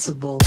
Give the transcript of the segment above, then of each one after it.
responsible.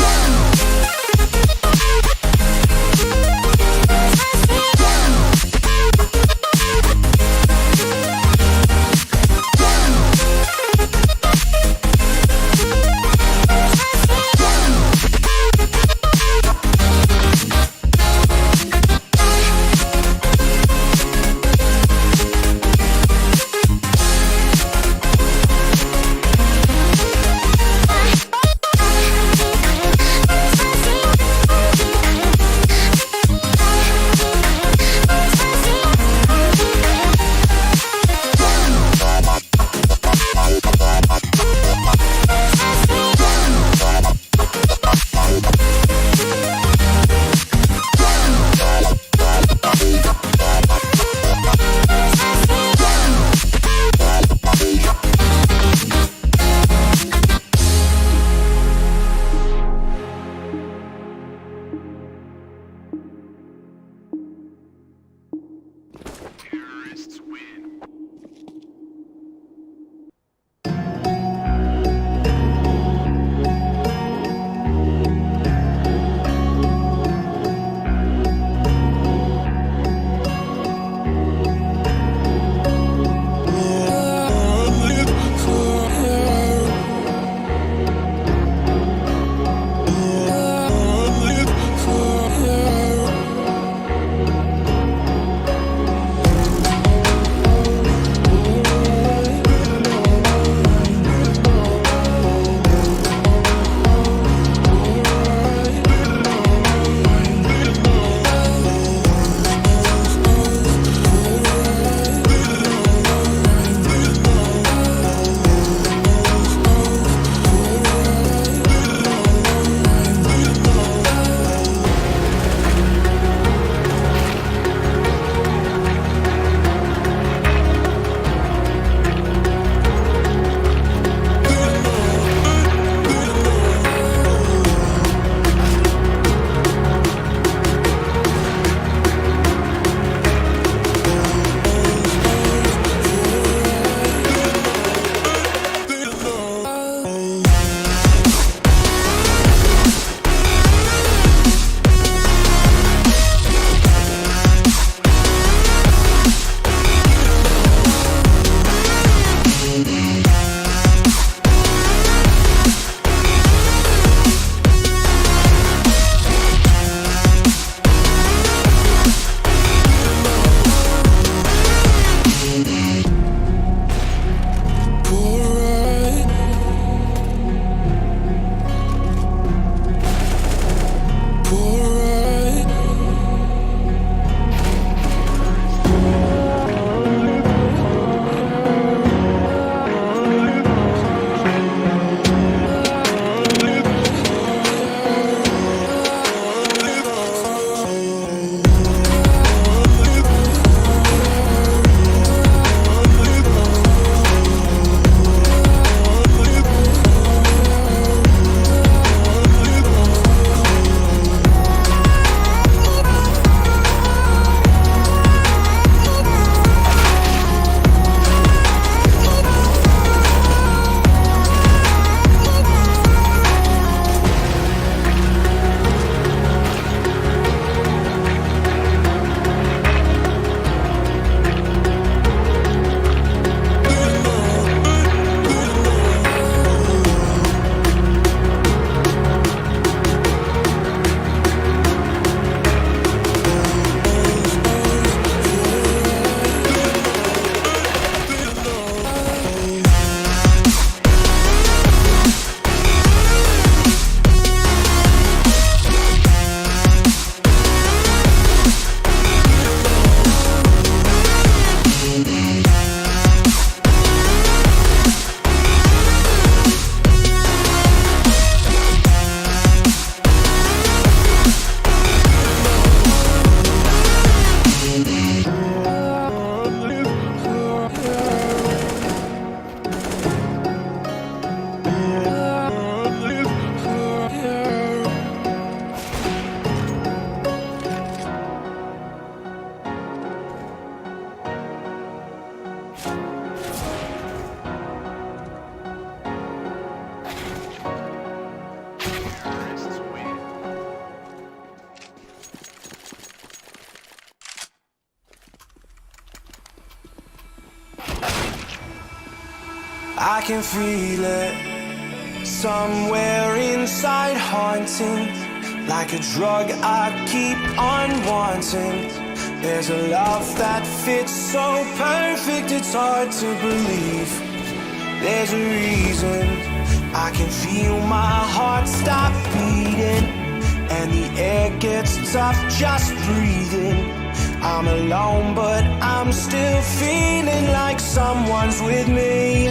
I can feel it somewhere inside, haunting like a drug I keep on wanting. There's a love that fits so perfect, it's hard to believe. There's a reason I can feel my heart stop beating, and the air gets tough just breathing. I'm alone, but I'm still feeling like someone's with me.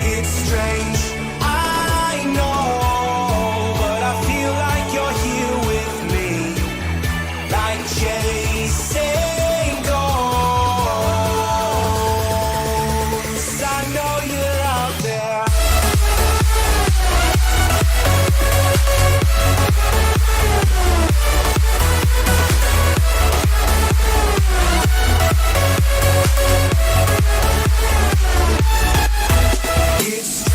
It's strange, I know, but I feel like you're here with me, like chasing ghosts. I know you're out there. It's strange, I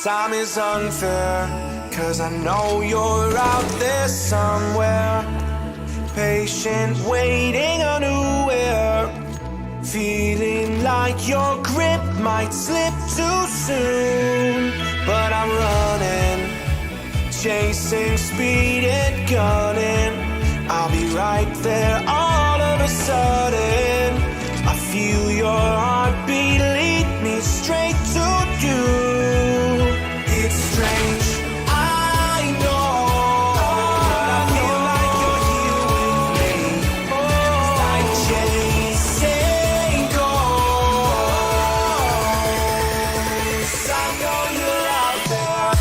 Time is unfair, 'cause I know you're out there somewhere, patient, waiting unaware, feeling like your grip might slip too soon. But I'm running, chasing speed and gunning. I'll be right there all of a sudden. I feel your heartbeat lead me straight to you. It's strange, I know, but I feel like you're here with me, like chasing ghosts. I know you're out there.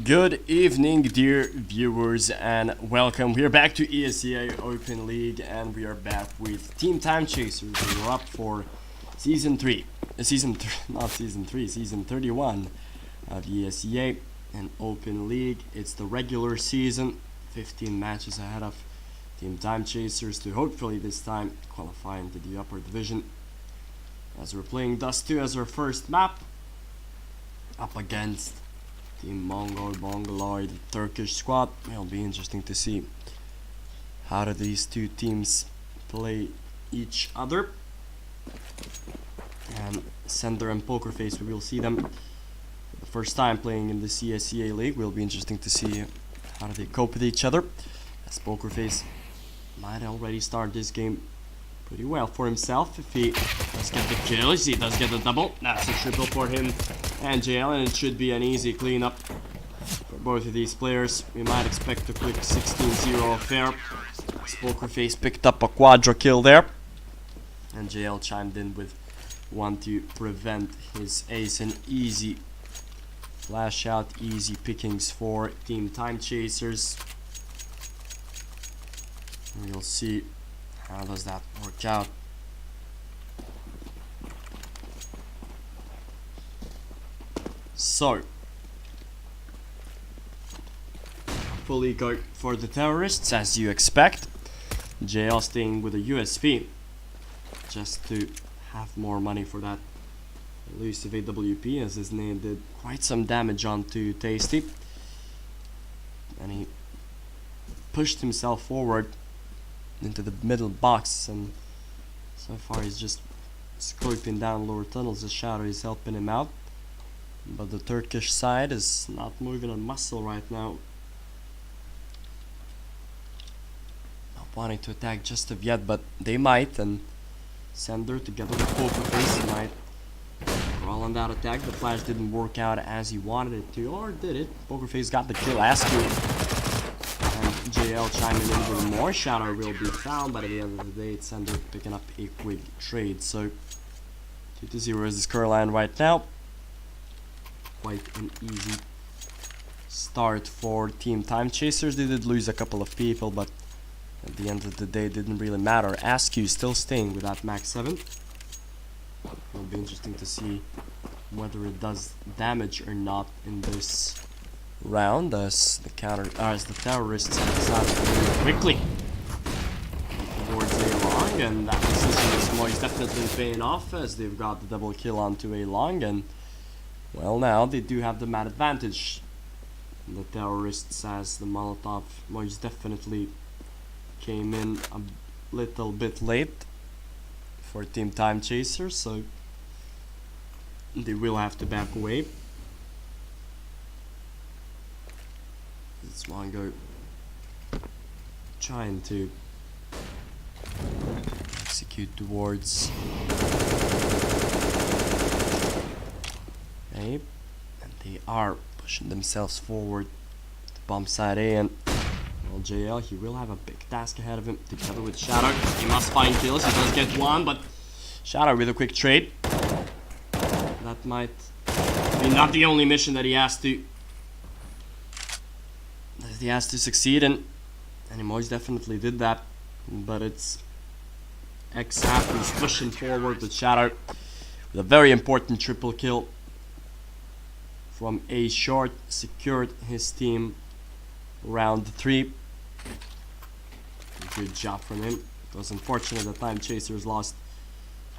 Good evening, dear viewers, and welcome. We are back to ESEA Open League, and we are back with Team Timechasers. We're up for season 31 of ESEA and Open League. It's the regular season, 15 matches ahead of Team Timechasers to hopefully this time qualify into the upper division. As we're playing Dust 2 as our first map, up against Team Mongobongoloid, the Turkish squad. It'll be interesting to see how do these two teams play each other. And Sender and Pokerface, we will see them for the first time playing in the ESEA league. Will be interesting to see how do they cope with each other, as Pokerface might already start this game pretty well for himself if he does get the kills. He does get the double. That's a triple for him and JL, and it should be an easy cleanup for both of these players. We might expect a quick 16-0 affair, as Pokerface picked up a quadra kill there, and JL chimed in with one to prevent his ace. And easy flash out, easy pickings for Team Timechasers. We'll see how does that work out. So, full eco for the terrorists, as you expect. JL staying with a USP just to have more money for that elusive AWP, as his name did quite some damage onto Tasty, and he pushed himself forward into the middle box, and so far he's just scoping down lower tunnels. The Shadow is helping him out, but the Turkish side is not moving a muscle right now, not wanting to attack just of yet, but they might. And Sender together with Pokerface might crawl on that attack. The flash didn't work out as he wanted it to, or did it? Pokerface got the kill. Askew and JL chiming in with more. Shadow will be found, but at the end of the day, it's Sender picking up a quick trade. So 2-0 is the scoreline right now. Quite an easy start for Team Timechasers. They did lose a couple of people, but at the end of the day, it didn't really matter. Askew still staying with that max 7. It'll be interesting to see whether it does damage or not in this round, as the terrorists have decided to move quickly towards A long, and that decision is most definitely paying off, as they've got the double kill onto A long, and well, now they do have the man advantage. The terrorists, as the Molotov most definitely came in a little bit late for Team Timechasers, so they will have to back away. It's Mongo trying to execute towards A, and they are pushing themselves forward to bomb side A, and well, JL, he will have a big task ahead of him together with Shadow. He must find kills. He does get one, but Shadow with a quick trade. That might be not the only mission that he has to succeed in, and he most definitely did that. But it's X-Half who's pushing forward with Shadow with a very important triple kill from A short, secured his team round 3. Good job from him. It was unfortunate that Timechasers lost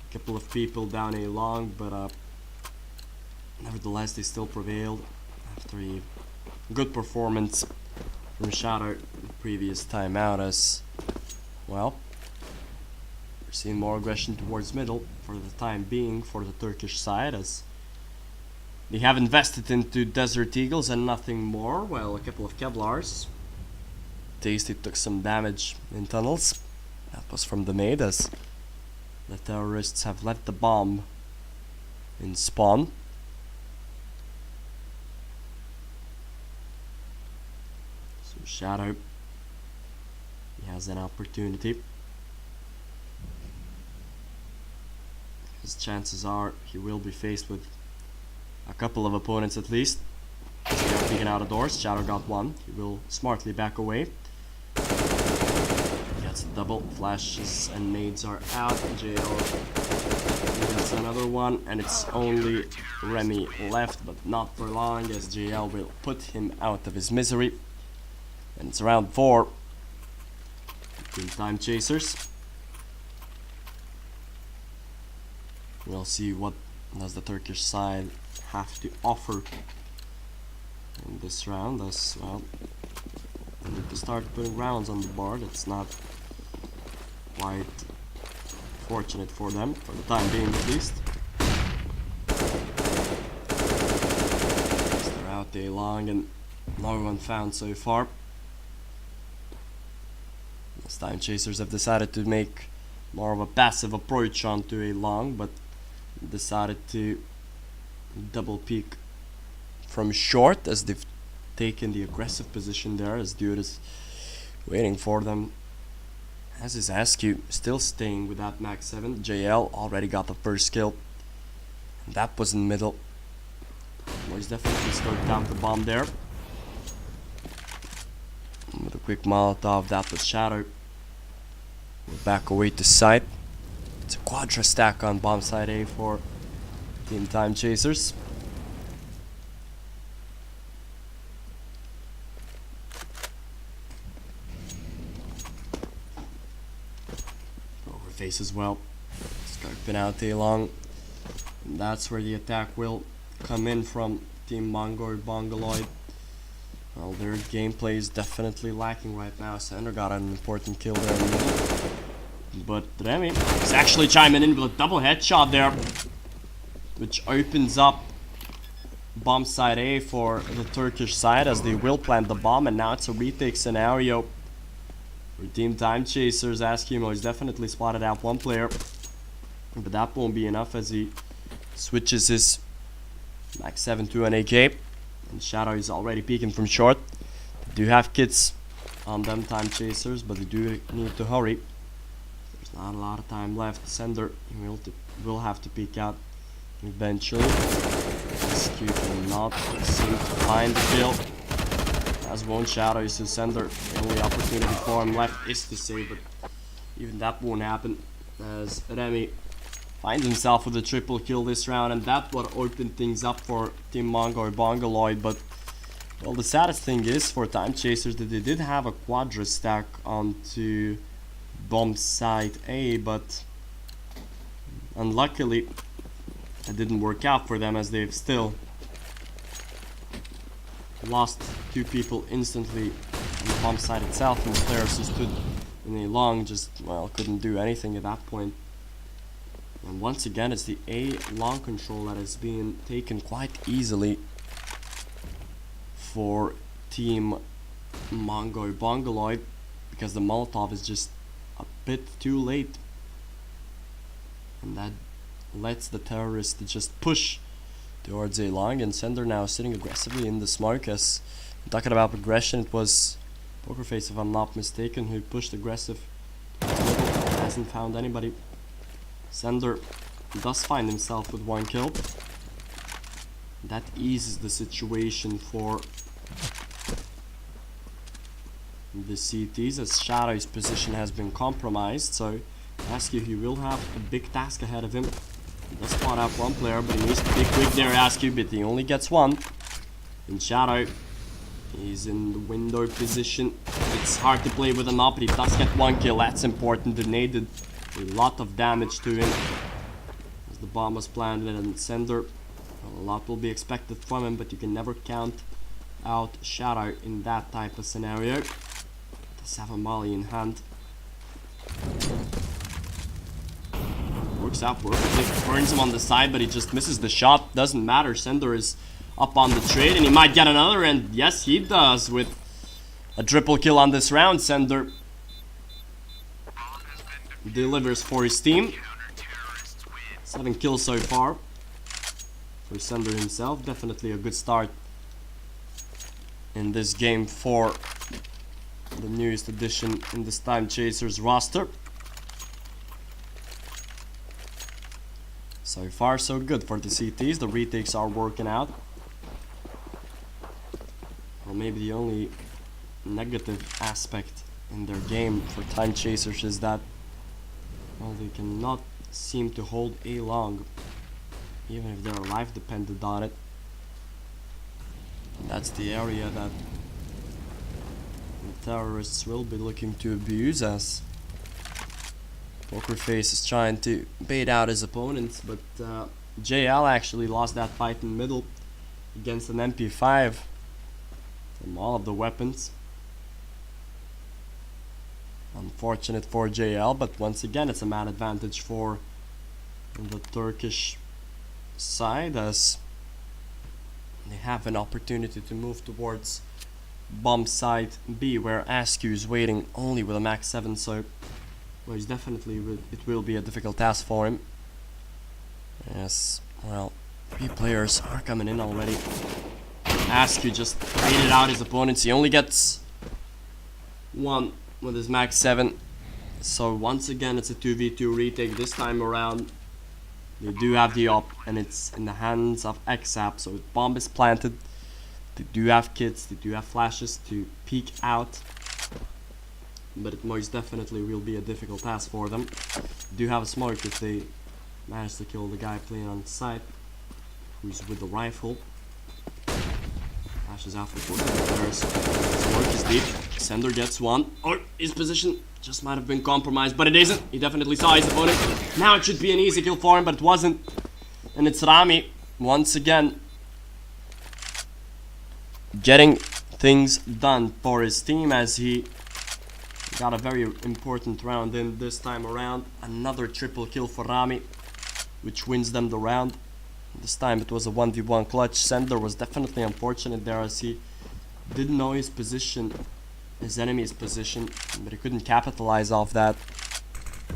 a couple of people down A long, but nevertheless they still prevailed after a good performance from Shadow the previous time out. As well, we're seeing more aggression towards middle for the time being for the Turkish side, as they have invested into Desert Eagles and nothing more. Well, a couple of Kevlars. Tasty took some damage in tunnels. That was from the nade, as the terrorists have left the bomb in spawn. So Shadow, he has an opportunity. His chances are he will be faced with a couple of opponents at least. JL peeking out of doors. Shadow got one. He will smartly back away. Gets a double. Flashes and nades are out. JL gets another one, and it's only Remy left, but not for long, as JL will put him out of his misery. And it's round 4. Team Timechasers. We'll see what does the Turkish side have to offer in this round as well. They need to start putting rounds on the board. It's not quite fortunate for them, for the time being at least. They're out day long and no one found so far. This time Chasers have decided to make more of a passive approach onto a long, but decided to double peek from short as they've taken the aggressive position there, as dude is waiting for them. As is Askew still staying with that max 7. JL already got the first kill. And that was in middle. Boys definitely scoped out the bomb there. And with a quick Molotov, that was Shadow. We'll back away to site. It's a quadra stack on bomb side A for Team Timechasers. Face as well. Scoping out A long. And that's where the attack will come in from Team Mongobongoloid. Well, their gameplay is definitely lacking right now. Sander got an important kill there in the middle. But Remy is actually chiming in with a double headshot there, which opens up bomb side A for the Turkish side as they will plant the bomb, and now it's a retake scenario. For Team Timechasers, Askimo has definitely spotted out one player, but that won't be enough as he switches his max 7 to an AK, and Shadow is already peeking from short. They do have kits on them, Timechasers, but they do need to hurry. There's not a lot of time left. Sender will have to peek out eventually. Askew cannot seem to find the kill. As one Shadow is to Sender. The only opportunity for him left is to save, but even that won't happen as Remy finds himself with a triple kill this round, and that's what opened things up for Team Mongobongoloid. But well, the saddest thing is for Timechasers that they did have a quadra stack onto bomb site A, but unluckily it didn't work out for them as they've still lost 2 people instantly on the bomb site itself, and the players who stood in a long just, well, couldn't do anything at that point. And once again, it's the A long control that is being taken quite easily for Team Mongobongoloid because the Molotov is just a bit too late, and that lets the terrorists to just push towards A long, and Sender now sitting aggressively in the smoke. As I'm talking about progression, it was Pokerface, if I'm not mistaken, who pushed aggressive. Hasn't found anybody. Sender does find himself with 1 kill. That eases the situation for the CTs as Shadow's position has been compromised, so Askew, he will have a big task ahead of him. He does spot out 1 player, but he needs to be quick there, Askew, but he only gets 1. And Shadow, he's in the window position. It's hard to play with an op, but he does get 1 kill. That's important. Donated a lot of damage to him as the bomb was planted, and Sender, well, a lot will be expected from him, but you can never count out Shadow in that type of scenario. Does have a molly in hand. Works out perfectly. Burns him on the side, but he just misses the shot. Doesn't matter. Sender is up on the trade, and he might get another, and yes, he does with a triple kill on this round. Sender delivers for his team. 7 kills so far for Sender himself. Definitely a good start in this game for the newest addition in this Timechasers roster. So far so good for the CTs. The retakes are working out. Well, maybe the only negative aspect in their game for Timechasers is that, well, they cannot seem to hold A long, even if their life depended on it. And that's the area that the terrorists will be looking to abuse, as Pokerface is trying to bait out his opponents, but JL actually lost that fight in the middle against an MP5 from all of the weapons. Unfortunate for JL, but once again it's a man advantage for the Turkish side, as they have an opportunity to move towards bomb site B, where Askew is waiting only with a max 7, so well, he's definitely it will be a difficult task for him. Yes, well, 3 players are coming in already. Askew just baited out his opponents. He only gets 1 with his max 7. So once again it's a 2v2 retake. This time around they do have the op, and it's in the hands of XAP. So the bomb is planted. They do have kits, they do have flashes to peek out, but it most definitely will be a difficult task for them. They do have a smoke if they manage to kill the guy playing on site, who's with the rifle. Flashes out for 4 players. Smoke is deep. Sender gets 1. Oh, his position just might have been compromised, but it isn't. He definitely saw his opponent. Now it should be an easy kill for him, but it wasn't. And it's Rami once again getting things done for his team, as he got a very important round in this time around. Another triple kill for Rami, which wins them the round. This time it was a 1v1 clutch. Sender was definitely unfortunate there, as he didn't know his position, his enemy's position, but he couldn't capitalize off that,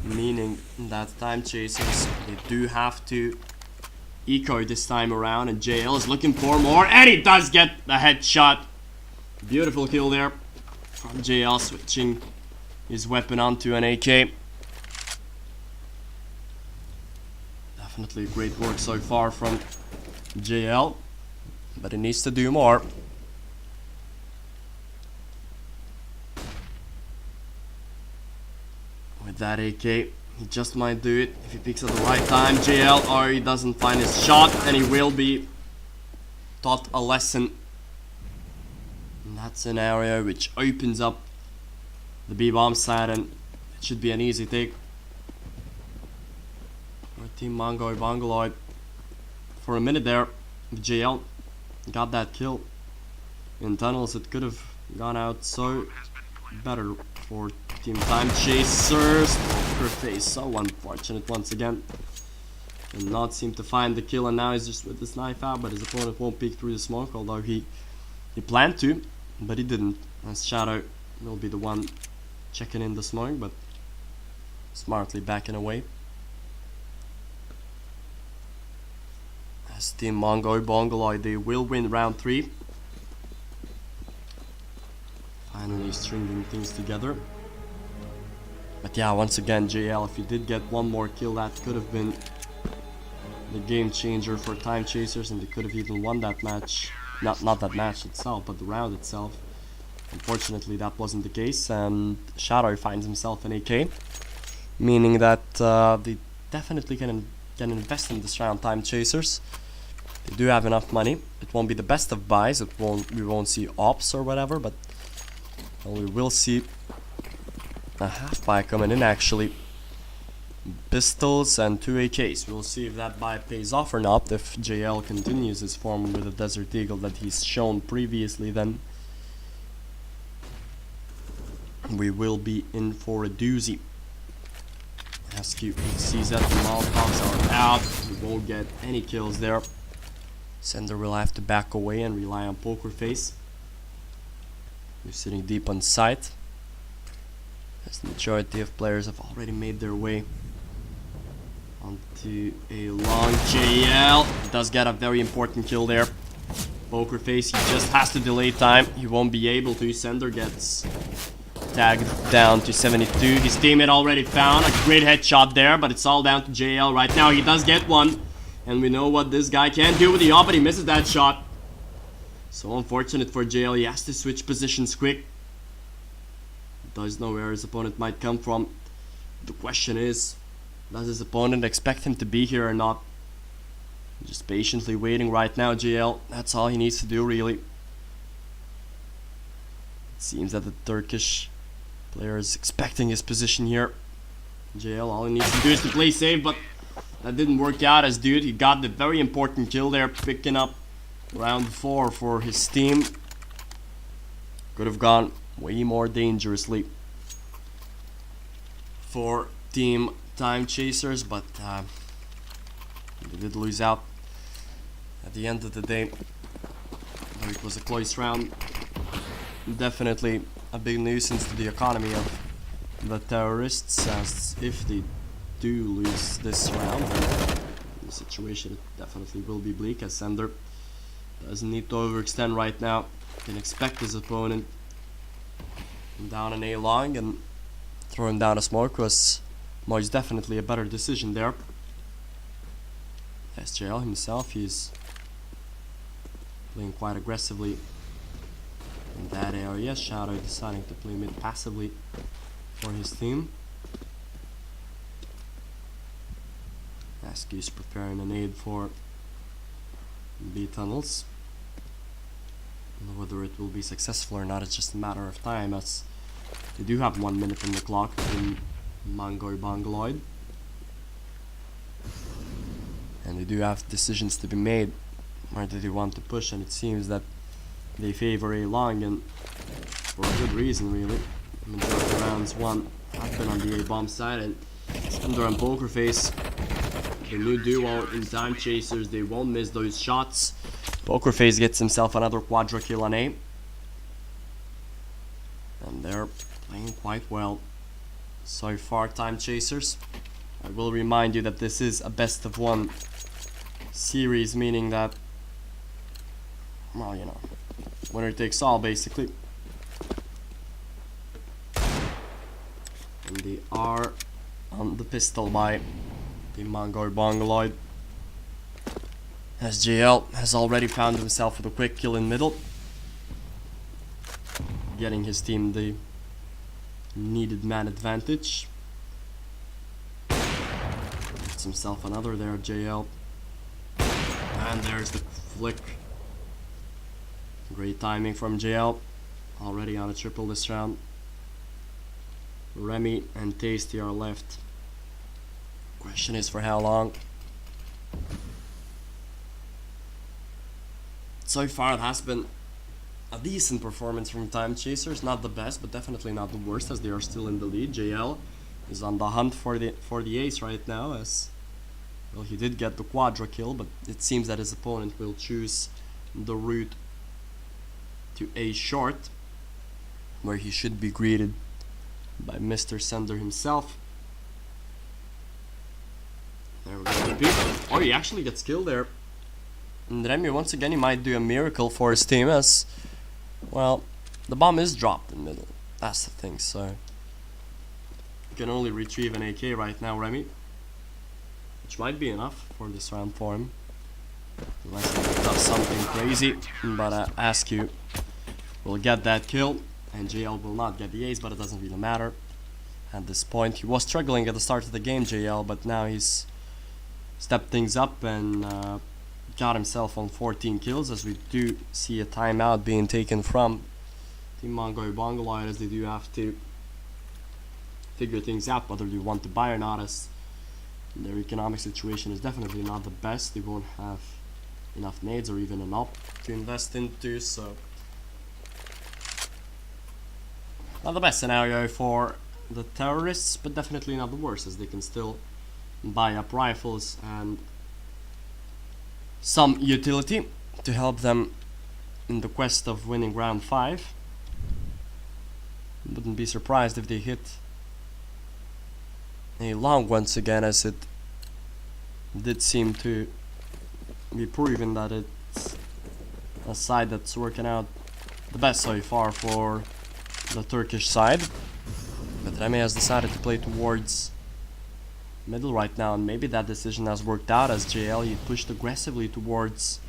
meaning that Timechasers, they do have to eco this time around, and JL is looking for more, and he does get the headshot. Beautiful kill there from JL, switching his weapon onto an AK. Definitely great work so far from JL, but he needs to do more. With that AK, he just might do it if he picks at the right time. JL, or he doesn't find his shot, and he will be taught a lesson in that scenario, which opens up the B-bomb side, and it should be an easy take for Team Mongobongoloid. For a minute there, if JL got that kill in tunnels, it could have gone out so better for Team Timechasers. Poker face, so unfortunate once again. And not seem to find the kill, and now he's just with this knife out, but his opponent won't peek through the smoke, although he planned to, but he didn't, as Shadow will be the one checking in the smoke, but smartly backing away. As Team Mongobongoloid, they will win round 3. Finally stringing things together. But yeah, once again, JL, if he did get one more kill, that could have been the game changer for Timechasers, and they could have even won that match. Not that match itself, but the round itself. Unfortunately, that wasn't the case, and Shadow finds himself an AK, meaning that they definitely can invest in this round. Timechasers, they do have enough money. It won't be the best of buys. We won't see ops or whatever, but well, we will see a half buy coming in, actually. Pistols and 2 AKs. We'll see if that buy pays off or not. If JL continues his form with the Desert Eagle that he's shown previously, then we will be in for a doozy. Askew sees that the Molotovs are out. He won't get any kills there. Sender will have to back away and rely on Poker Face, who's sitting deep on site, as the majority of players have already made their way onto a long JL. He does get a very important kill there. Poker Face, he just has to delay time. He won't be able to. Sender gets tagged down to 72. His teammate already found a great headshot there, but it's all down to JL right now. He does get one, and we know what this guy can do with the op, but he misses that shot. So unfortunate for JL. He has to switch positions quick. Does know where his opponent might come from. The question is, does his opponent expect him to be here or not? Just patiently waiting right now, JL. That's all he needs to do, really. It seems that the Turkish player is expecting his position here. JL, all he needs to do is to play safe, but that didn't work out, as dude, he got the very important kill there, picking up round 4 for his team. Could have gone way more dangerously for Team Timechasers, but they did lose out at the end of the day. Though it was a close round, definitely a big nuisance to the economy of the terrorists, as if they do lose this round, then the situation definitely will be bleak, as Sender doesn't need to overextend right now. Can expect his opponent down an A long, and throwing down a smoke was most definitely a better decision there. SJL himself, he's playing quite aggressively in that area. Shadow deciding to play mid passively for his team. Askew's preparing an aid for B tunnels. Whether it will be successful or not, it's just a matter of time, as they do have 1 minute on the clock in Mongobongoloid. And they do have decisions to be made. Where do they want to push? And it seems that they favor A long, and for a good reason, really. Majority of rounds won have been on the A bomb side, and Sender and Pokerface, the new duo in Timechasers, they won't miss those shots. Pokerface gets himself another quadra kill on A, and they're playing quite well so far, Timechasers. I will remind you that this is a best of one series, meaning that, well, you know, winner takes all basically. And they are on the pistol by the Mongobongoloid. SJL has already found himself with a quick kill in middle, getting his team the needed man advantage. Gets himself another there, JL. And there's the flick. Great timing from JL. Already on a triple this round. Remy and Tasty are left. Question is for how long. So far it has been a decent performance from Timechasers. Not the best, but definitely not the worst, as they are still in the lead. JL is on the hunt for the ace right now, as well, he did get the quadra kill, but it seems that his opponent will choose the route to A short, where he should be greeted by Mr. Sender himself. There we go. Oh, he actually gets killed there. And Remy, once again, he might do a miracle for his team, as, well, the bomb is dropped in middle. That's the thing, so you can only retrieve an AK right now, Remy, which might be enough for this round for him, unless he does something crazy. But Askew will get that kill, and JL will not get the ace, but it doesn't really matter at this point. He was struggling at the start of the game, JL, but now he's stepped things up and got himself on 14 kills, as we do see a timeout being taken from Team Mongobongoloid, as they do have to figure things out whether they want to buy or not, as their economic situation is definitely not the best. They won't have enough nades or even an op to invest into, so not the best scenario for the terrorists, but definitely not the worst, as they can still buy up rifles and some utility to help them in the quest of winning round 5. Wouldn't be surprised if they hit a long once again, as it did seem to be proven that it's a side that's working out the best so far for the Turkish side. But Remy has decided to play towards middle right now, and maybe that decision has worked out, as JL, he pushed aggressively towards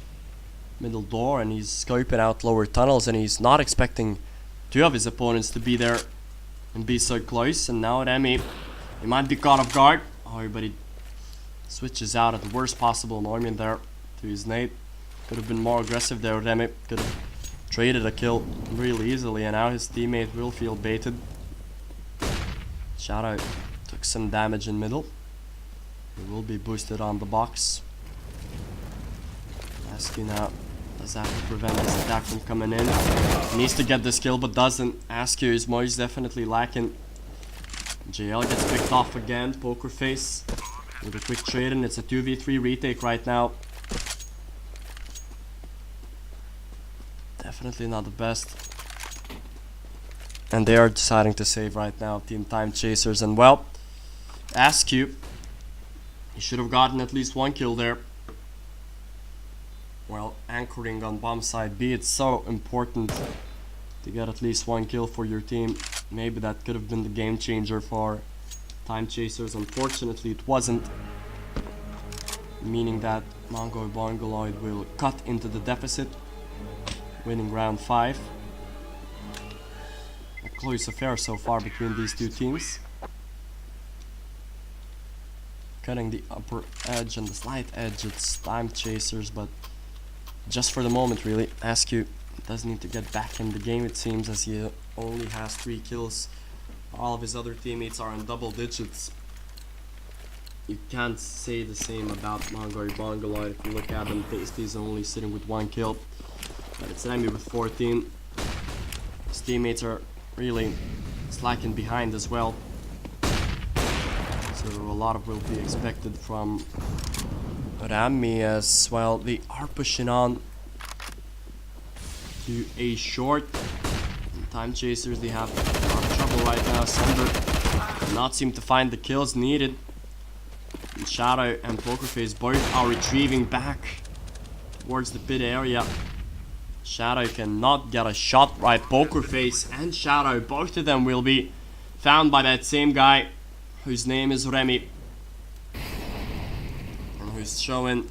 middle door, and he's scoping out lower tunnels, and he's not expecting two of his opponents to be there and be so close. And now Remy, he might be caught off guard. Oh, but he switches out at the worst possible moment there to his nade. Could have been more aggressive there, Remy. Could have traded a kill really easily, and now his teammate will feel baited. Shadow took some damage in middle. He will be boosted on the box. Asking now Does have to prevent this attack from coming in. Needs to get this kill, but doesn't. Askew is most definitely lacking. JL gets picked off again. Poker face with a quick trade, and it's a 2v3 retake right now. Definitely not the best. And they are deciding to save right now, Team Timechasers. And well, Askew, he should have gotten at least one kill there. Well, anchoring on bomb side B, it's so important to get at least one kill for your team. Maybe that could have been the game changer for Timechasers. Unfortunately, it wasn't. Meaning that Mongobongoloid will cut into the deficit, winning round 5. A close affair so far between these two teams. Cutting the upper edge and the slight edge, it's Timechasers, but just for the moment, really. Askew does need to get back in the game, it seems, as he only has 3 kills. All of his other teammates are in double digits. You can't say the same about Mongobongoloid. If you look at him, Tasty's only sitting with 1 kill. But it's Remy with 14. His teammates are really slacking behind as well. So a lot of will be expected from Rami as well. They are pushing on to a short. Timechasers, they have a lot of trouble right now. Sender cannot seem to find the kills needed. And Shadow and Pokerface both are retrieving back towards the pit area. Shadow cannot get a shot right. Pokerface and Shadow, both of them will be found by that same guy whose name is Remy, and who's showing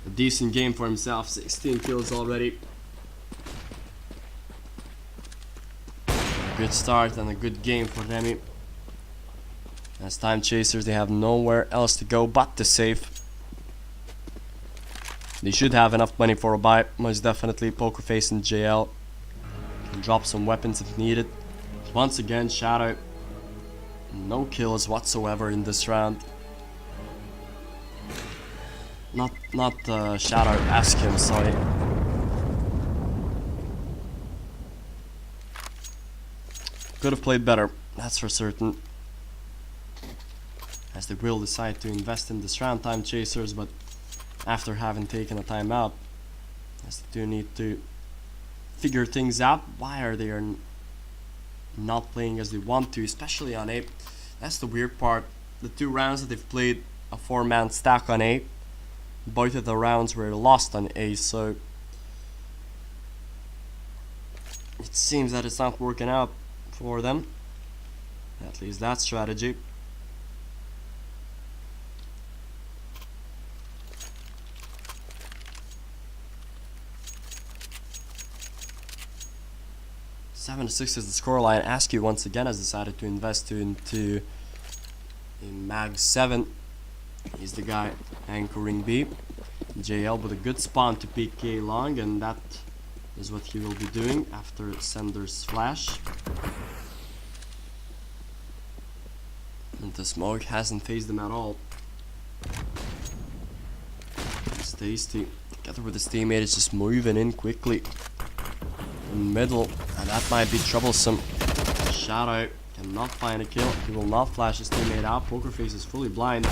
a decent game for himself. 16 kills already. A good start and a good game for Remy. As Timechasers, they have nowhere else to go but to save. They should have enough money for a buy. Most definitely Pokerface and JL can drop some weapons if needed. Once again, Shadow, no kills whatsoever in this round. Not Shadow, ask him, sorry. Could have played better, that's for certain. As they will decide to invest in this round, Timechasers, but after having taken a timeout, as they do need to figure things out. Why are they not playing as they want to, especially on A? That's the weird part. The 2 rounds that they've played a 4-man stack on A, both of the rounds were lost on A, so it seems that it's not working out for them. At least that strategy. Seven to 6 is the scoreline. Askew once again has decided to invest into a Mag 7. He's the guy anchoring B. JL with a good spawn to PK long, and that is what he will be doing after Sender's flash. And the smoke hasn't phased him at all. It's Tasty, together with his teammate, is just moving in quickly. In middle, and that might be troublesome. Shadow cannot find a kill. He will not flash his teammate out. Pokerface is fully blind.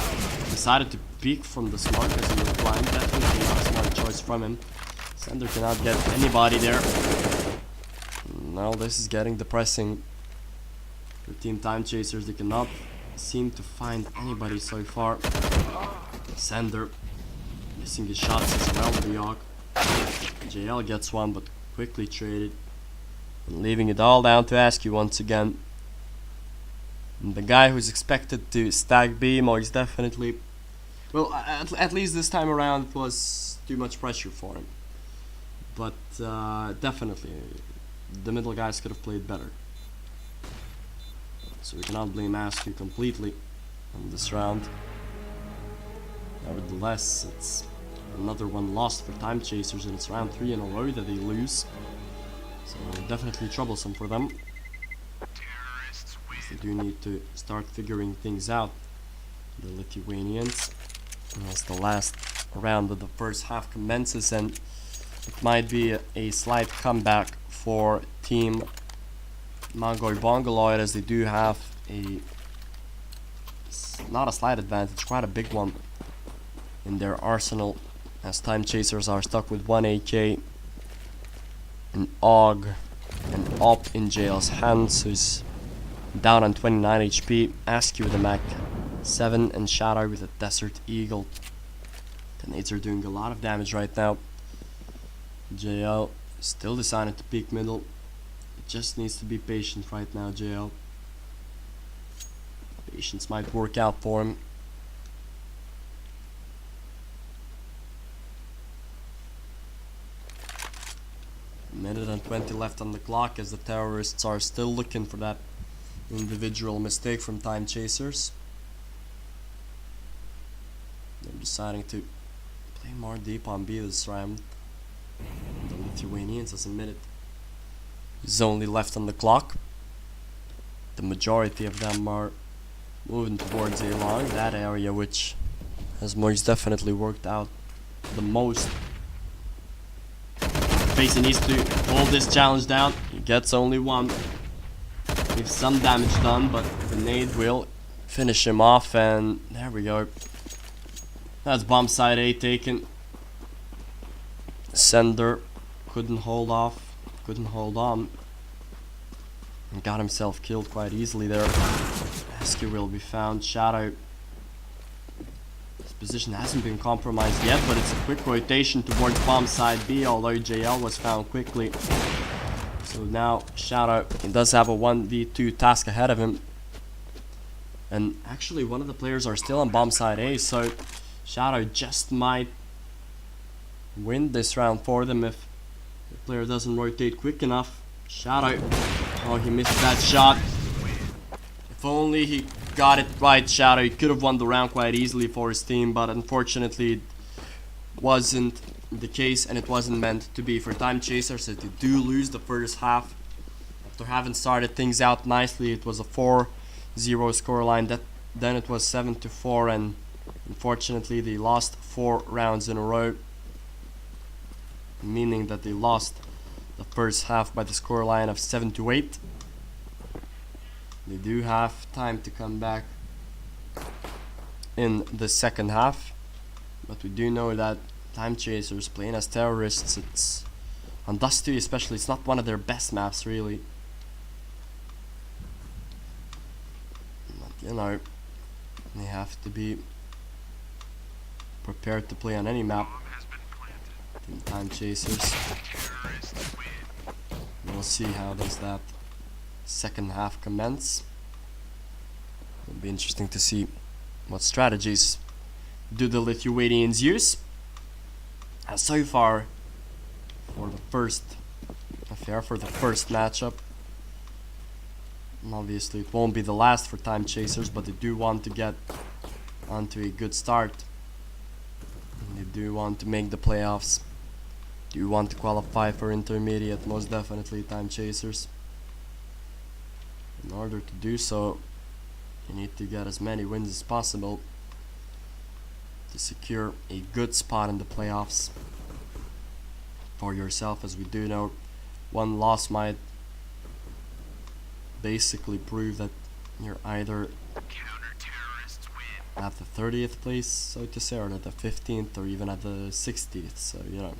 Decided to peek from the smoke as he was blind. Definitely not a smart choice from him. Sender cannot get anybody there. Now this is getting depressing for Team Timechasers. They cannot seem to find anybody so far. Sender missing his shots as well with the Yawk. JL gets one, but quickly traded, and leaving it all down to Askew once again. And the guy who's expected to stack B, most definitely, well, at least this time around it was too much pressure for him. But definitely, the middle guys could have played better. So we cannot blame Askew completely on this round. Nevertheless, it's another one lost for Timechasers, and it's round 3 in a row that they lose. So definitely troublesome for them. They do need to start figuring things out, the Lithuanians, as the last round of the first half commences, and it might be a slight comeback for Team Mongobongoloid, as they do have not a slight advantage, quite a big one in their arsenal, as Timechasers are stuck with 1 AK, an AUG, and Op in JL's hands, who's down on 29 HP, Askew with a Mac 7, and Shadow with a Desert Eagle. The nades are doing a lot of damage right now. JL still decided to peek middle. It just needs to be patient right now, JL. Patience might work out for him. Minute and 20 left on the clock, as the terrorists are still looking for that individual mistake from Timechasers. They're deciding to play more deep on B this round. The Lithuanians, as a minute is only left on the clock, the majority of them are moving towards A long, that area which has most definitely worked out the most. Facey needs to hold this challenge down. He gets only one. Leaves some damage done, but the nade will finish him off, and there we go. That's bomb side A taken. Sender couldn't hold on, and got himself killed quite easily there. Askew will be found. Shadow, his position hasn't been compromised yet, but it's a quick rotation towards bomb side B, although JL was found quickly. So now Shadow, he does have a 1v2 task ahead of him, and actually one of the players are still on bomb side A, so Shadow just might win this round for them if the player doesn't rotate quick enough. Shadow, oh, he missed that shot. If only he got it right, Shadow, he could have won the round quite easily for his team, but unfortunately it wasn't the case, and it wasn't meant to be for Timechasers. So they do lose the first half after having started things out nicely. It was a 4-0 scoreline, then it was 7-4, and unfortunately they lost 4 rounds in a row, meaning that they lost the first half by the scoreline of 7-8. They do have time to come back in the second half, but we do know that Timechasers playing as terrorists, it's on Dust 2 especially, it's not one of their best maps really. But you know, they have to be prepared to play on any map. Timechasers. We'll see how does that second half commence. It'll be interesting to see what strategies do the Lithuanians use. As so far, for the first affair, for the first matchup, and obviously it won't be the last for Timechasers, but they do want to get onto a good start. And they do want to make the playoffs. Do want to qualify for intermediate, most definitely Timechasers. In order to do so, you need to get as many wins as possible to secure a good spot in the playoffs for yourself, as we do know one loss might basically prove that you're either at the 30th place, so to say, or at the 15th, or even at the 60th. So you know,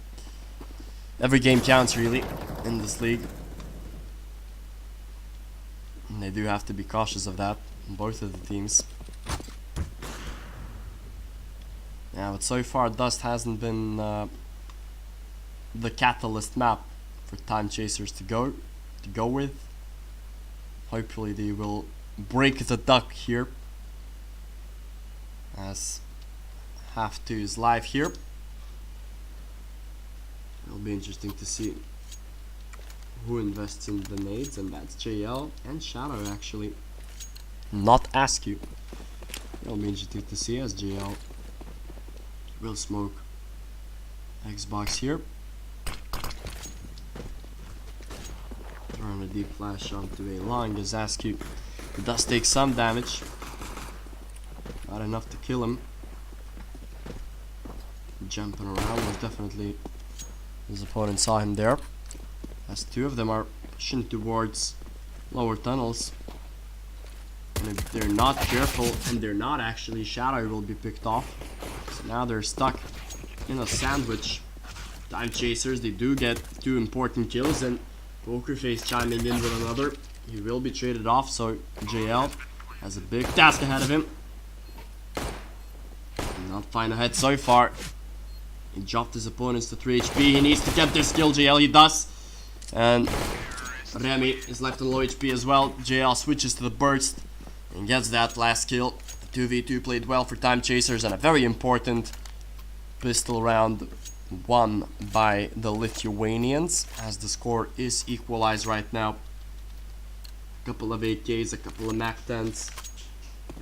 every game counts really in this league, and they do have to be cautious of that, both of the teams. Yeah, but so far Dust hasn't been the catalyst map for Timechasers to go with. Hopefully they will break the duck here, as half 2 is live here. It'll be interesting to see who invests in the nades, and that's JL and Shadow actually, not Askew. It'll be interesting to see, as JL will smoke Xbox here. Throwing a deep flash onto a long, as Askew does take some damage. Not enough to kill him. Jumping around was definitely His opponent saw him there, as two of them are pushing towards lower tunnels. And if they're not careful, and they're not actually, Shadow will be picked off. So now they're stuck in a sandwich. Timechasers, they do get two important kills, and Pokerface chiming in with another. He will be traded off, so JL has a big task ahead of him. Not fine ahead so far. He dropped his opponents to 3 HP. He needs to get this kill, JL, he does. And Remy is left on low HP as well. JL switches to the burst and gets that last kill. The 2v2 played well for Timechasers, and a very important pistol round won by the Lithuanians, as the score is equalized right now. A couple of AKs, a couple of MAC-10s,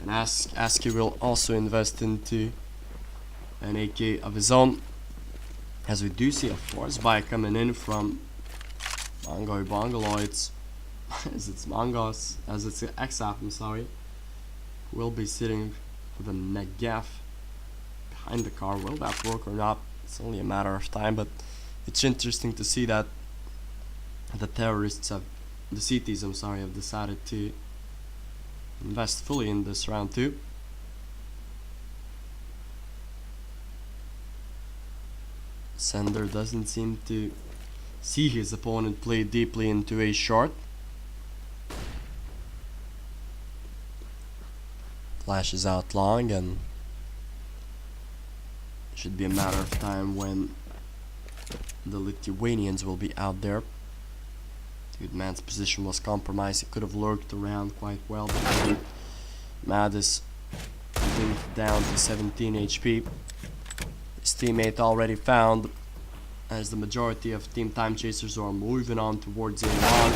and ASCII will also invest into an AK of his own, as we do see a force buy coming in from Mongobongoloids, as it's Mongos, as it's XAP, I'm sorry, will be sitting with a Negev behind the car. Will that work or not? It's only a matter of time, but it's interesting to see that the terrorists have, the CTs, I'm sorry, have decided to invest fully in this round 2. Sender doesn't seem to see his opponent play deeply into a short. Flashes out long, and should be a matter of time when the Lithuanians will be out there. Good man's position was compromised. He could have lurked around quite well, but Mad is down to 17 HP. His teammate already found, as the majority of Team Timechasers are moving on towards a long.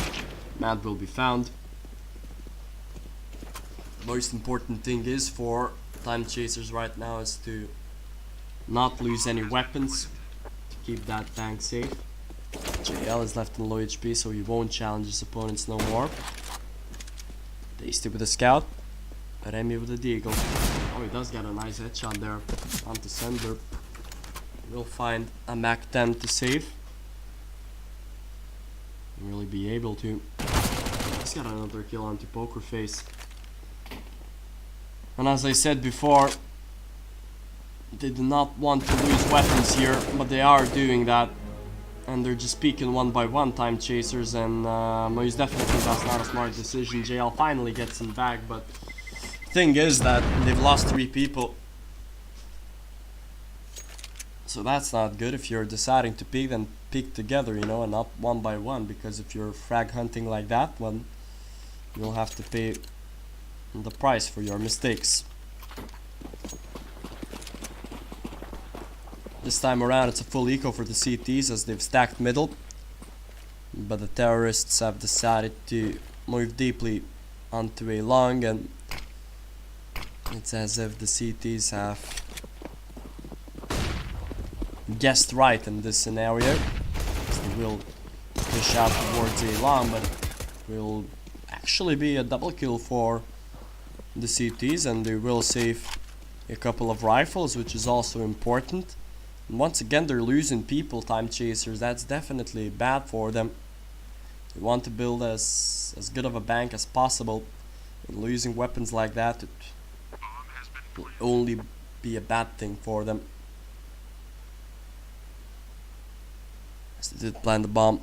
Mad will be found. The most important thing is for Timechasers right now is to not lose any weapons, to keep that tank safe. JL is left in low HP, so he won't challenge his opponents no more. Tasty with the scout, Remy with the deagle. Oh, he does get a nice headshot there onto Sender. We'll find a MAC-10 to save. Really be able to. He's got another kill onto Pokerface. And as I said before, they do not want to lose weapons here, but they are doing that. And they're just peeking one by one, Timechasers, and most definitely that's not a smart decision. JL finally gets him back, but the thing is that they've lost 3 people. So that's not good. If you're deciding to peek, then peek together, you know, and not one by one, because if you're frag hunting like that, well, you'll have to pay the price for your mistakes. This time around it's a full eco for the CTs, as they've stacked middle, but the terrorists have decided to move deeply onto a long, and it's as if the CTs have guessed right in this scenario. They will push out towards a long, but will actually be a double kill for the CTs, and they will save a couple of rifles, which is also important. And once again, they're losing people, Timechasers. That's definitely bad for them. They want to build as good of a bank as possible, and losing weapons like that, it will only be a bad thing for them. As they did plant the bomb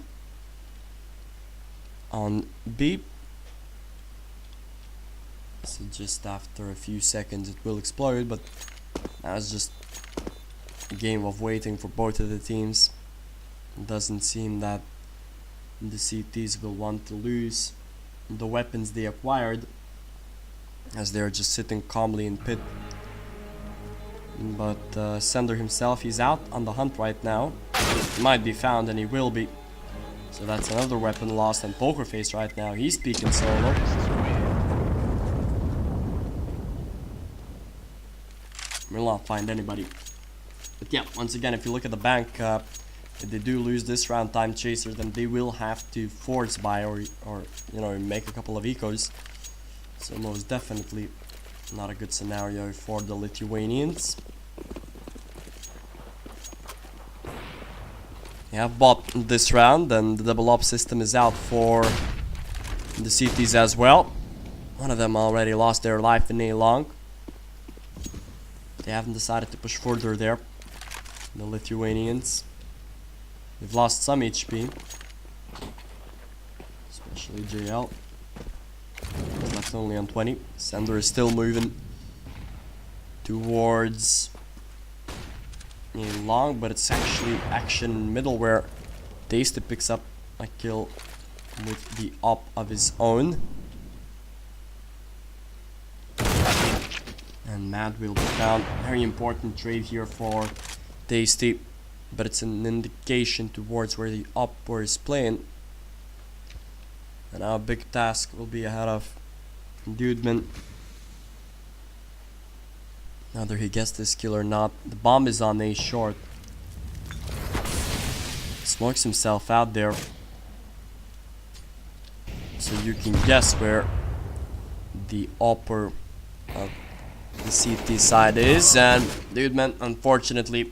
on B. So just after a few seconds it will explode, but now it's just a game of waiting for both of the teams. It doesn't seem that the CTs will want to lose the weapons they acquired, as they're just sitting calmly in pit. But Sender himself, he's out on the hunt right now. He might be found, and he will be. So that's another weapon lost. And Pokerface right now, he's peeking solo. Will not find anybody. But yeah, once again, if you look at the bank, if they do lose this round, Timechasers, then they will have to force buy or you know, make a couple of ecos. So most definitely not a good scenario for the have bought this round, and the double up system is out for the CTs as well. One of them already lost their life in A long. They haven't decided to push further there. The Lithuanians. They've lost some HP. Especially JL. He's left only on 20. Sender is still moving towards A long, but it's actually action middle where Tasty picks up a kill with the op of his own. And Mad will be found. Very important trade here for Tasty, but it's an indication towards where the opper is playing. And our big task will be ahead of Dudeman. Whether he gets this kill or not. The bomb is on A short. Smokes himself out there. So you can guess where the upper of the CT side is. And Dudeman, unfortunately,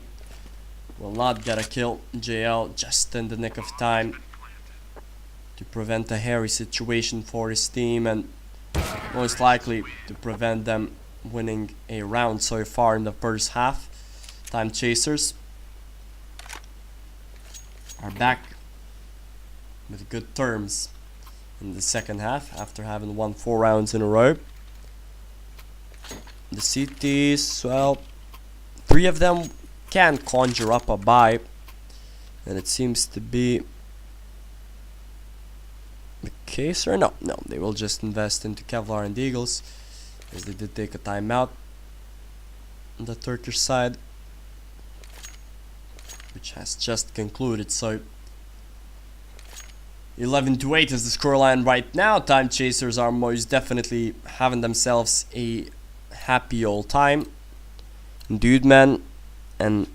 will not get a kill. JL just in the nick of time to prevent a hairy situation for his team, and most likely to prevent them winning a round so far in the first half. Timechasers are back with good terms in the second half after having won 4 rounds in a row. The CTs, well, 3 of them can conjure up a buy, and it seems to be the case, or no, they will just invest into Kevlar and Eagles, as they did take a timeout on the Turkish side, which has just concluded. So 11-8 is the scoreline right now. Timechasers are most definitely having themselves a happy old time. Dudeman and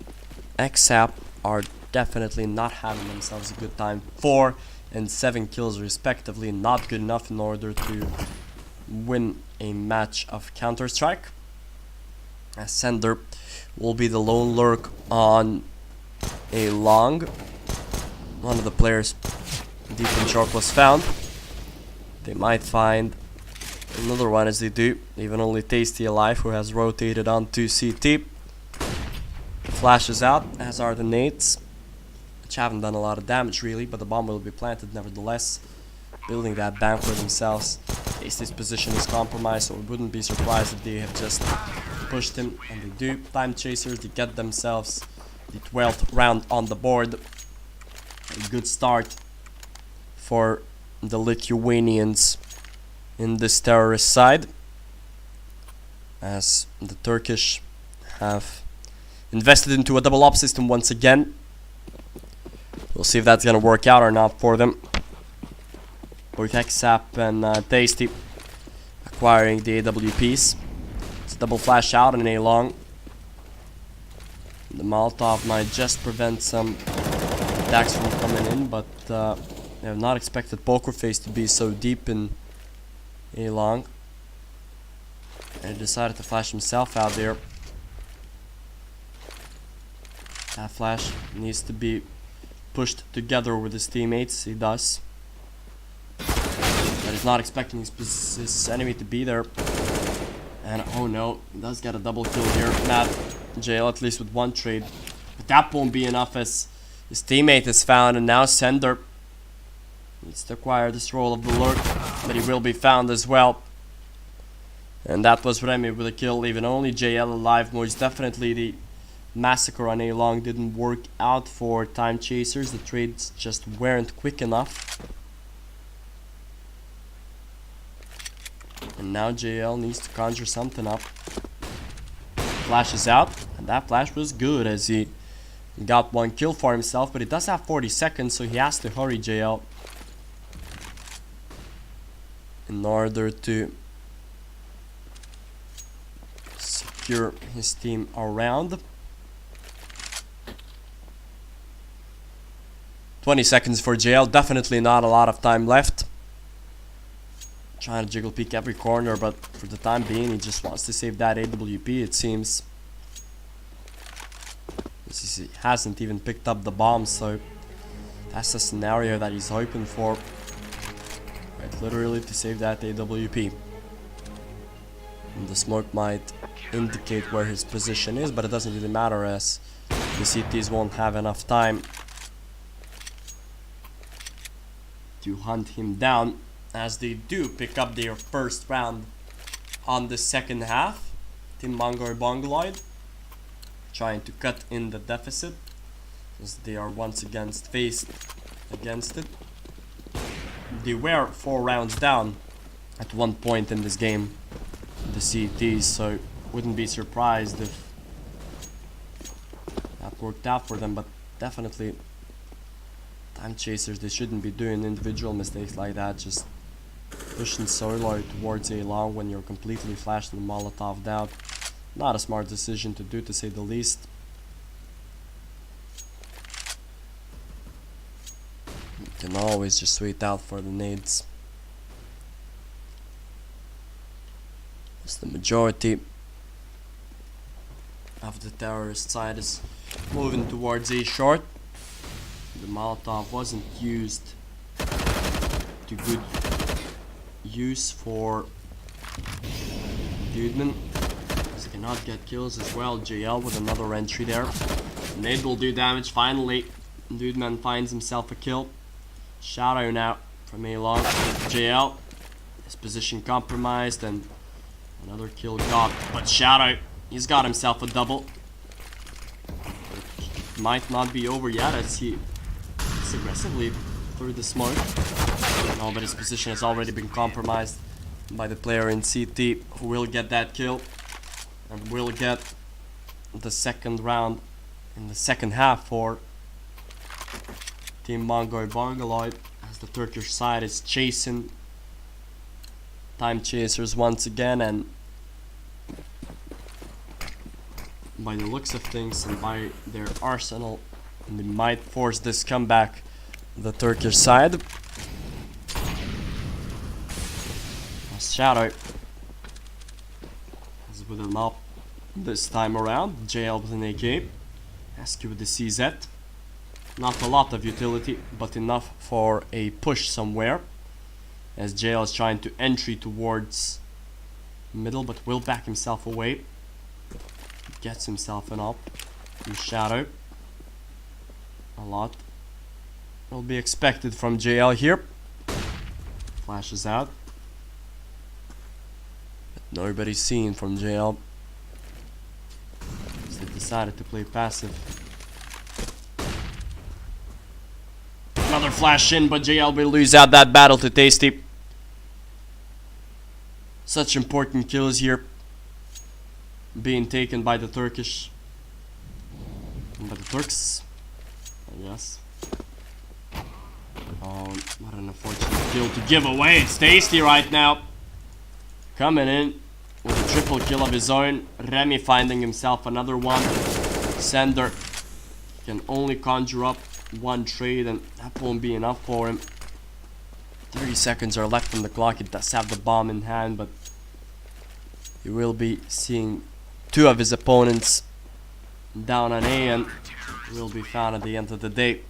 ESEA are definitely not having themselves a good time. 4 and 7 kills respectively, not good enough in order to win a match of Counter-Strike. As Sender will be the lone lurk on A long. One of the players deep in short was found. They might find another one as they do. Even only Tasty alive, who has rotated onto CT. Flashes out, as are the nades, which haven't done a lot of damage really, but the bomb will be planted nevertheless, building that bank for themselves. Tasty's position is compromised, so it wouldn't be surprised if they have just pushed him, and they do. Timechasers, they get themselves the 12th round on the board. A good start for the Lithuanians in this terrorist side, as the Turkish have invested into a double op system once again. We'll see if that's gonna work out or not for them. Both ESEA and Tasty acquiring the AWPs. It's a double flash out and A long. The Molotov might just prevent some attacks from coming in, but I have not expected Poker Face to be so deep in A long. And he decided to flash himself out there. That flash needs to be pushed together with his teammates. He does. But he's not expecting his enemy to be there. And oh no, he does get a double kill here. Not JL, at least with one trade. But that won't be enough, as his teammate is found, and now Sender needs to acquire this role of the lurk, but he will be found as well. And that was Remy with a kill, even only JL alive. Most definitely the massacre on A long didn't work out for Timechasers. The trades just weren't quick enough. And now JL needs to conjure something up. Flashes out, and that flash was good, as he got 1 kill for himself, but he does have 40 seconds, so he has to hurry, JL, in order to secure his team around. 20 seconds for JL, definitely not a lot of time left. Trying to jiggle peek every corner, but for the time being he just wants to save that AWP, it seems. He hasn't even picked up the bomb, so That's the scenario that he's hoping for. Right, literally to save that AWP. And the smoke might indicate where his position is, but it doesn't really matter as the CTs won't have enough time to hunt him down, as they do pick up their first round on the second half. Team Mongobongoloid trying to cut in the deficit, as they are once again faced against it. They were 4 rounds down at one point in this game, the CTs, so wouldn't be surprised if that worked out for them, but definitely Timechasers, they shouldn't be doing individual mistakes like that, just pushing solo towards a long when you're completely flashed and Molotov out. Not a smart decision to do, to say the least. You can always just wait out for the nades. As the majority of the terrorist side is moving towards a short. The Molotov wasn't used to good use for Dudeman. He cannot get kills as well. JL with another entry there. Nade will do damage finally. Dudeman finds himself a kill. Shadow now from a long. JL. His position compromised and another kill got. But Shadow, he's got himself a double. It might not be over yet as he is aggressively through the smoke. No, but his position has already been compromised by the player in CT, who will get that kill and will get the second round in the second half for Team Mongobongoloid, as the Turkish side is chasing Timechasers once again, and by the looks of things and by their arsenal, they might force this comeback, the Turkish side. Shadow is with him up this time around. JL with an AK. SQ with the CZ. Not a lot of utility, but enough for a push somewhere, as JL is trying to entry towards middle, but will back himself away. Gets himself an up from Shadow. A lot will be expected from JL here. Flashes out. Nobody's seen from JL. So they decided to play passive. Another flash in, but JL will lose out that battle to Tasty. Such important kills here being taken by the Turkish. By the Turks, I guess. Oh, what an unfortunate kill to give away. It's Tasty right now. Coming in with a triple kill of his own. Remy finding himself another one. Sender can only conjure up one trade, and that won't be enough for him. 30 seconds are left on the clock. He does have the bomb in hand, but he will be seeing 2 of his opponents down on A, and will be found at the end of the day.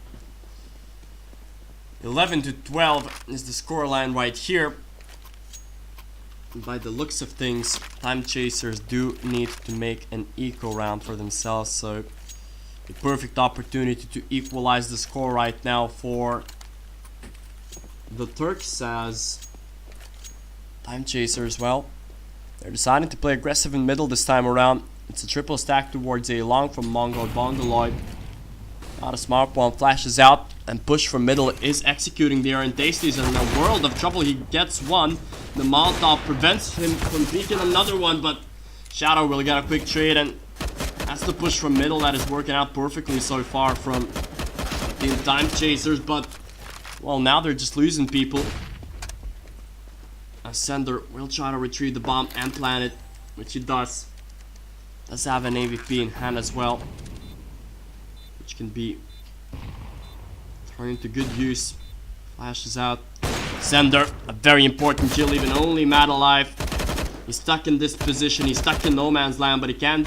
11-12 is the scoreline right here. By the looks of things, Timechasers do need to make an eco round for themselves, so a perfect opportunity to equalize the score right now for the Turks, as Timechasers, well, they're deciding to play aggressive in middle this time around. It's a triple stack towards a long from Mongobongoloid. Not a smart one, flashes out, and push from middle is executing there, and Tasty's in a world of trouble. He gets one. The Molotov prevents him from peeking another one, but Shadow will get a quick trade, and that's the push from middle that is working out perfectly so far from Team Timechasers. But, well, now they're just losing people. Sender will try to retrieve the bomb and plant it, which he does. Does have an AVP in hand as well, which can be thrown into good use. Flashes out. Sender, a very important kill, even only Mad alive. He's stuck in this position, he's stuck in no man's land, but he can't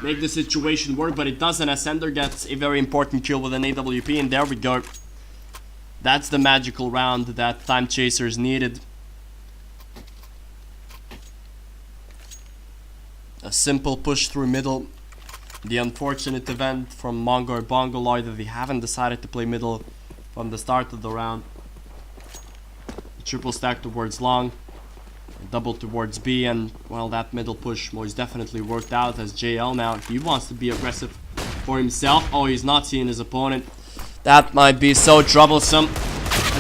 make the situation work, but it doesn't, as Sender gets a very important kill with an AWP, and there we go. That's the magical round that Timechasers needed. A simple push through middle. The unfortunate event from Mongobongoloid that they haven't decided to play middle from the start of the round. Triple stack towards long, double towards B, and well, that middle push most definitely worked out as JL now, he wants to be aggressive for himself. Oh, he's not seeing his opponent. That might be so troublesome.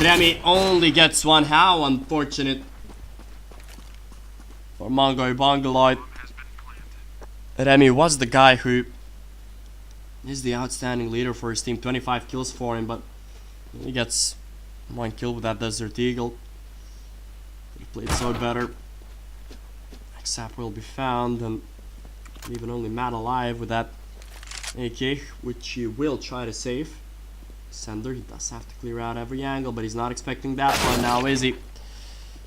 Remy only gets one. How unfortunate for Mongobongoloid. Remy was the guy who is the outstanding leader for his team. 25 kills for him, but he gets one kill with that Desert Eagle. He played so better. XAP will be found, and leaving only Matt alive with that AK, which he will try to save. Sender, he does have to clear out every angle, but he's not expecting that one now, is he?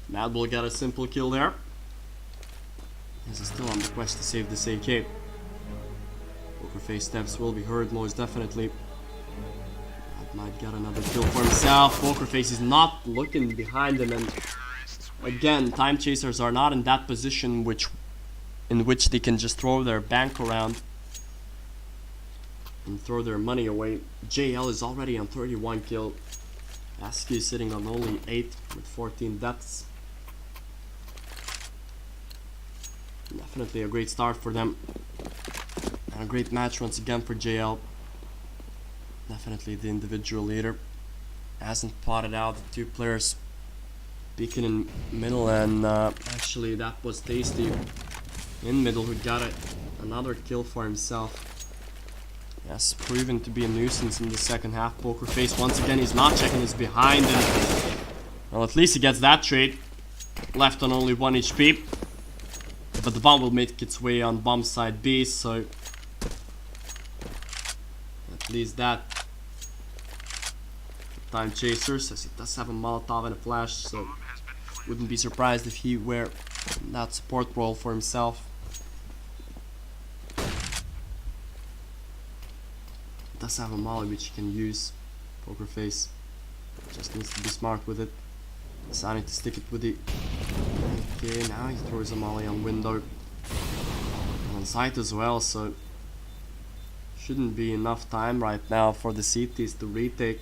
Matt will get a simple kill there. He's still on the quest to save this AK. Poker face steps will be heard most definitely. Matt might get another kill for himself. Poker face is not looking behind him, and again, Timechasers are not in that position in which they can just throw their bank around and throw their money away. JL is already on 31 kill. ASCII is sitting on only 8 with 14 deaths. Definitely a great start for them. And a great match once again for JL. Definitely the individual leader. Hasn't plotted out the two players peeking in middle, and actually that was Tasty in middle who got another kill for himself. Yes, proven to be a nuisance in the second half. Poker face once again, he's not checking his behind, and well, at least he gets that trade. Left on only 1 HP, but the bomb will make its way on bomb side B, so at least that. Timechasers, as he does have a Molotov and a flash, so wouldn't be surprised if he were in that support role for himself. Does have a molly which he can use. Poker face just needs to be smart with it. Deciding to stick it with the okay, now he throws a molly on window and on site as well, so shouldn't be enough time right now for the CTs to retake,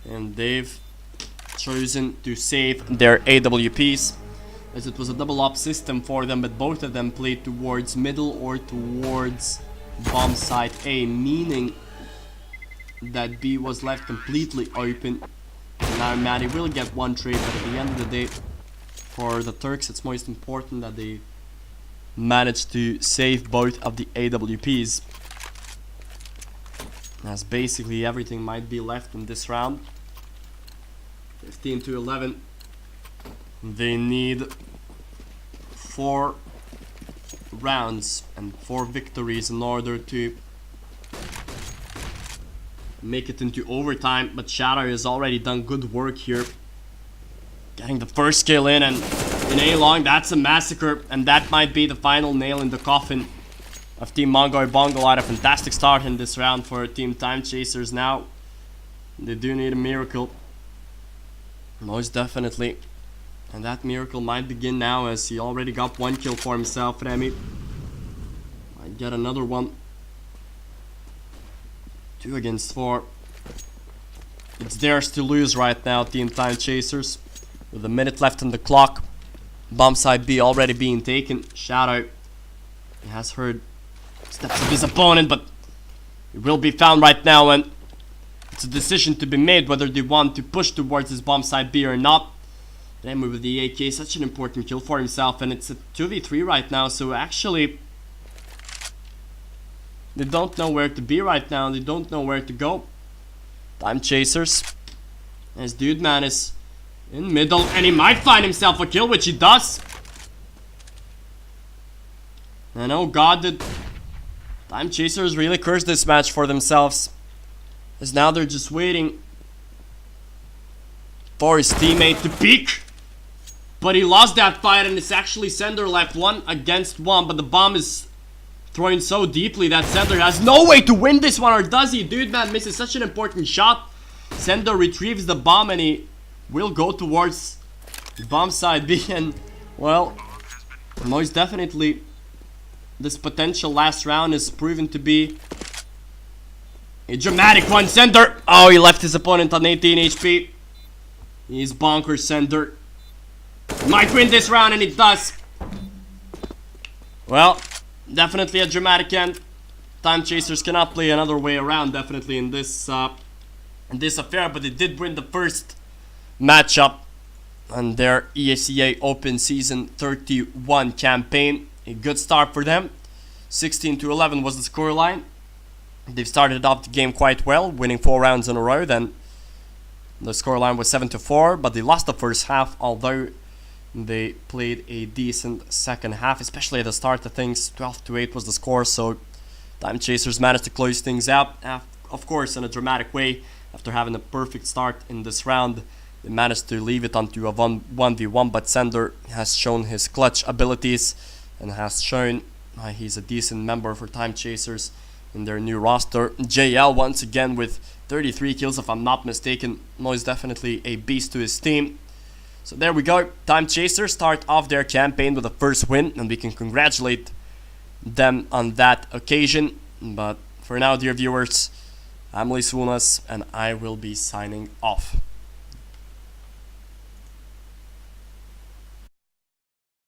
and they've chosen to save their AWPs as it was a double op system for them, but both of them played towards middle or towards bomb site A, meaning that B was left completely open. Now Matty will get one trade, but at the end of the day, for the Turks, it's most important that they manage to save both of the AWPs, as basically everything might be left in this round. 15 to 11. They need 4 rounds and 4 victories in order to make it into overtime, but Shadow has already done good work here, getting the first kill in, and in A long, that's a massacre, and that might be the final nail in the coffin of Team Mongobongoloid. A fantastic start in this round for Team Timechasers. Now they do need a miracle, most definitely, and that miracle might begin now, as he already got 1 kill for himself. Remy might get another one. 2 against 4. It's theirs to lose right now, Team Timechasers. With a minute left on the clock. Bomb side B already being taken. Shadow, he has heard steps of his opponent, but he will be found right now, and it's a decision to be made whether they want to push towards this bomb side B or not. Remy with the AK, such an important kill for himself, and it's a 2v3 right now, so actually they don't know where to be right now. They don't know where to go. Timechasers, as Dude Man is in middle, and he might find himself a kill, which he does. And oh god, did Timechasers really curse this match for themselves, as now they're just waiting for his teammate to peek. But he lost that fight, and it's actually Sender left 1 against 1, but the bomb is throwing so deeply that Sender has no way to win this one, or does he? Dude Man misses such an important shot. Sender retrieves the bomb and he will go towards the bomb side B, and well, most definitely this potential last round is proven to be a dramatic one. Sender, oh, he left his opponent on 18 HP. He's bonkers. Sender might win this round, and it does. Well, definitely a dramatic end. Timechasers cannot play another way around, definitely in this affair, but they did win the first matchup on their ESEA Open Season 31 campaign. A good start for them. 16-11 was the scoreline. They've started off the game quite well, winning 4 rounds in a row. Then the scoreline was 7-4, but they lost the first half, although they played a decent second half, especially at the start of things. 12-8 was the score, so Timechasers managed to close things out, of course, in a dramatic way. After having a perfect start in this round, they managed to leave it onto a 1v1, but Sender has shown his clutch abilities and has shown he's a decent member for Timechasers in their new roster. JL once again with 33 kills, if I'm not mistaken. Most definitely a beast to his team. So there we go. Timechasers start off their campaign with the first win, and we can congratulate them on that occasion. But for now, dear viewers, I'm Lisunas, and I will be signing off.